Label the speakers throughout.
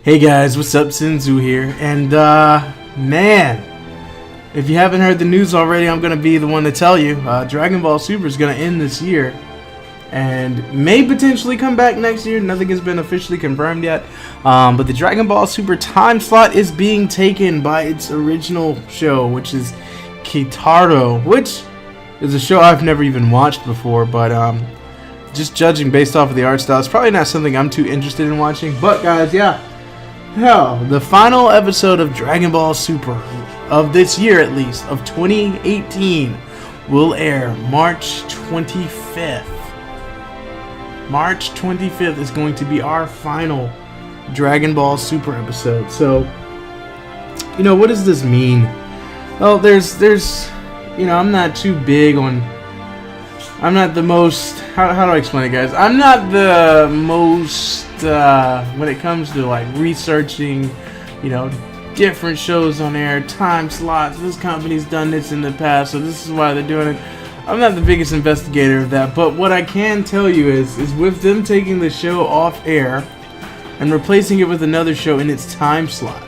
Speaker 1: Hey guys, what's up? Sinzu here, and man, if you haven't heard the news already, I'm gonna be the one to tell you. Dragon Ball Super is gonna end this year, and may potentially come back next year. Nothing has been officially confirmed yet, but the Dragon Ball Super time slot is being taken by its original show, which is Kitaro, which is a show I've never even watched before, but just judging based off of the art style, it's probably not something I'm too interested in watching. But guys, yeah. Hell, the final episode of Dragon Ball Super of this year, at least, of 2018, will air March 25th. March 25th is going to be our final Dragon Ball Super episode. So, what does this mean? Well, there's, I'm not too big on. I'm not the most. How do I explain it, guys? I'm not the most when it comes to like researching, different shows on air, time slots. This company's done this in the past, so this is why they're doing it. I'm not the biggest investigator of that, but what I can tell you is with them taking the show off air and replacing it with another show in its time slot,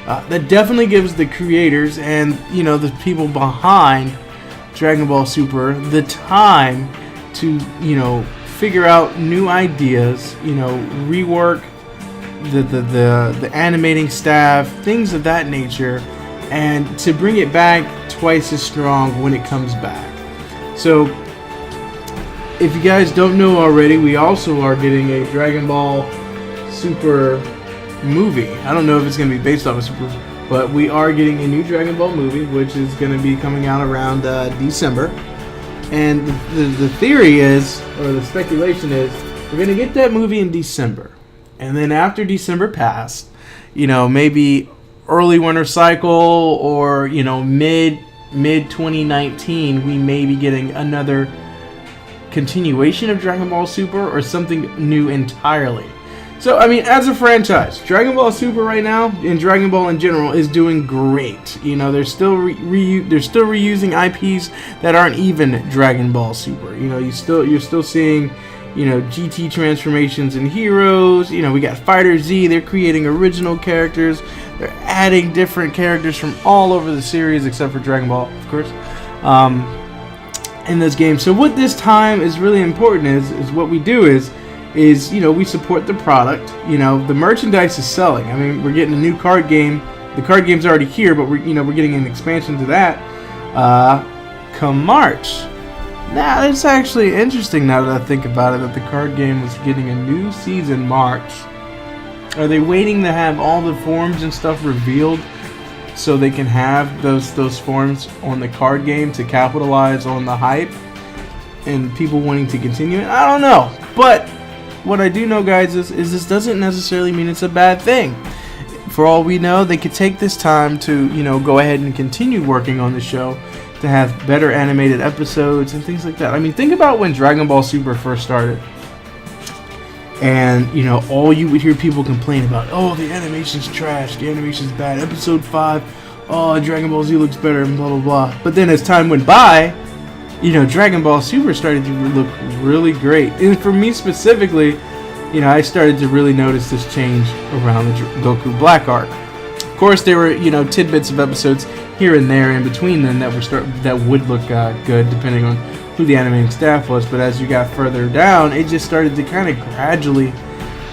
Speaker 1: that definitely gives the creators and the people behind Dragon Ball Super the time to figure out new ideas, rework the animating staff, things of that nature, and to bring it back twice as strong when it comes back. So if you guys don't know already, we also are getting a Dragon Ball Super movie. I don't know if it's going to be based off of Super, but we are getting a new Dragon Ball movie, which is going to be coming out around December. And the theory is, or the speculation is, we're going to get that movie in December. And then after December passed, maybe early winter cycle or, mid 2019, we may be getting another continuation of Dragon Ball Super or something new entirely. So, as a franchise, Dragon Ball Super right now, and Dragon Ball in general, is doing great. They're still reusing IPs that aren't even Dragon Ball Super. You're still seeing, GT transformations and heroes. We got Fighter Z. They're creating original characters. They're adding different characters from all over the series, except for Dragon Ball, of course, in this game. So what this time is really important is what we do is we support the product. The merchandise is selling. We're getting a new card game. The card game's already here, but we're getting an expansion to that come March. Now, it's actually interesting now that I think about it that the card game was getting a new season March. Are they waiting to have all the forms and stuff revealed so they can have those forms on the card game to capitalize on the hype and people wanting to continue it? I don't know, but what I do know, guys, is this doesn't necessarily mean it's a bad thing. For all we know, they could take this time to, go ahead and continue working on the show to have better animated episodes and things like that. Think about when Dragon Ball Super first started. And, all you would hear people complain about, oh, the animation's trash, the animation's bad. Episode 5, oh, Dragon Ball Z looks better, and blah, blah, blah. But then as time went by, Dragon Ball Super started to look really great. And for me specifically, I started to really notice this change around the Goku Black arc. Of course, there were, tidbits of episodes here and there in between them that would look good depending on who the animating staff was. But as you got further down, it just started to kind of gradually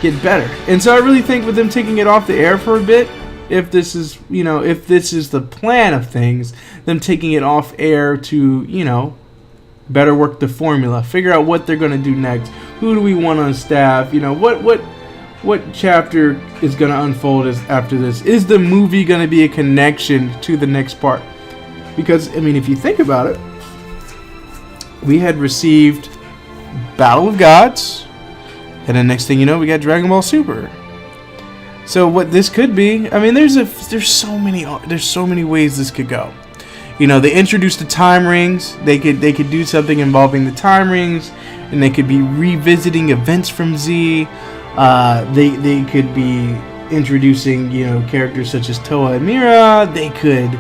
Speaker 1: get better. And so I really think with them taking it off the air for a bit, if this is the plan of things, them taking it off air to, better work the formula, figure out what they're going to do next. Who do we want on staff? What chapter is going to unfold after this? Is the movie going to be a connection to the next part? Because, if you think about it, we had received Battle of Gods, and the next thing you know, we got Dragon Ball Super. So what this could be, there's so many ways this could go. They introduced the time rings. They could do something involving the time rings, and they could be revisiting events from Z. They could be introducing characters such as Toa and Mira. They could,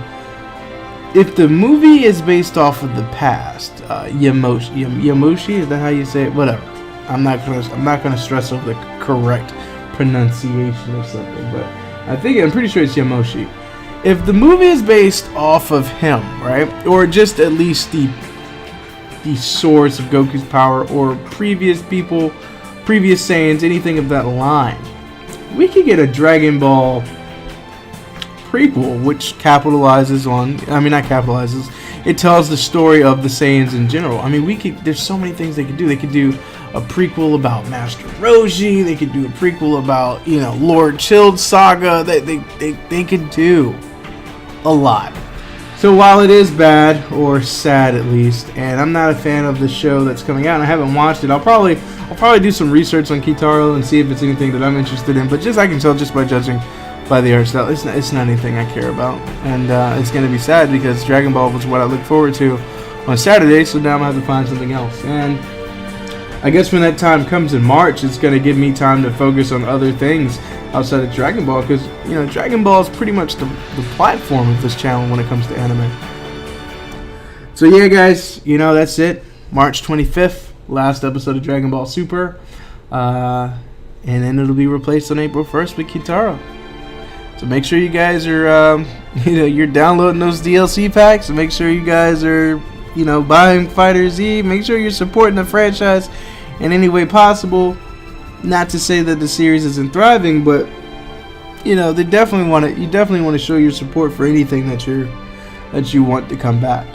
Speaker 1: if the movie is based off of the past, Yamoshi, is that how you say it? Whatever. I'm not gonna stress over the correct pronunciation or something, but I'm pretty sure it's Yamoshi. If the movie is based off of him, right, or just at least the source of Goku's power, or previous Saiyans, anything of that line, we could get a Dragon Ball prequel, which it tells the story of the Saiyans in general. I mean, there's so many things they could do. They could do a prequel about Master Roshi. They could do a prequel about, Lord Chilled Saga. They could do a lot. So while it is bad, or sad at least, and I'm not a fan of the show that's coming out, and I haven't watched it, I'll probably do some research on Kitaro and see if it's anything that I'm interested in. But I can tell just by judging by the art style, it's not anything I care about, and it's going to be sad because Dragon Ball was what I look forward to on Saturday. So now I'm gonna have to find something else, and I guess when that time comes in March, it's going to give me time to focus on other things outside of Dragon Ball, because Dragon Ball is pretty much the platform of this channel when it comes to anime. So yeah, guys, that's it. March 25th, last episode of Dragon Ball Super, and then it'll be replaced on April 1st with Kitaro. So make sure you guys are you're downloading those DLC packs, and make sure you guys are buying Fighter Z. Make sure you're supporting the franchise in any way possible. Not to say that the series isn't thriving, but you definitely want to show your support for anything that you want to come back.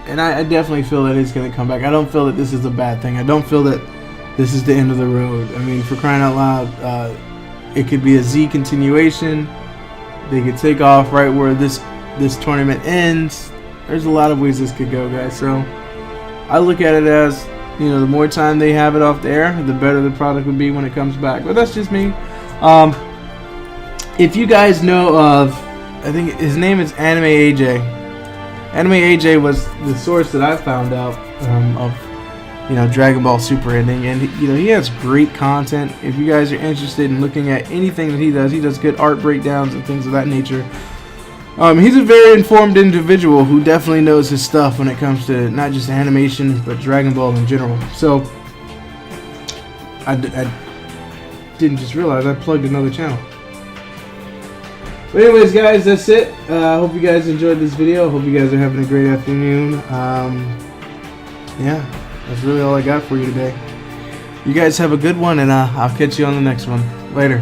Speaker 1: And I definitely feel that it's going to come back. I don't feel that this is a bad thing. I don't feel that this is the end of the road. I mean, for crying out loud, it could be a Z continuation. They could take off right where this tournament ends. There's a lot of ways this could go, guys. So I look at it as, the more time they have it off the air, the better the product would be when it comes back. But that's just me. If you guys know of, I think his name is Anime AJ. Anime AJ was the source that I found out of, Dragon Ball Super ending, and he has great content. If you guys are interested in looking at anything that he does good art breakdowns and things of that nature. He's a very informed individual who definitely knows his stuff when it comes to not just animation, but Dragon Ball in general. So, I didn't just realize I plugged another channel. But anyways, guys, that's it. I hope you guys enjoyed this video. I hope you guys are having a great afternoon. Yeah, that's really all I got for you today. You guys have a good one, and I'll catch you on the next one. Later.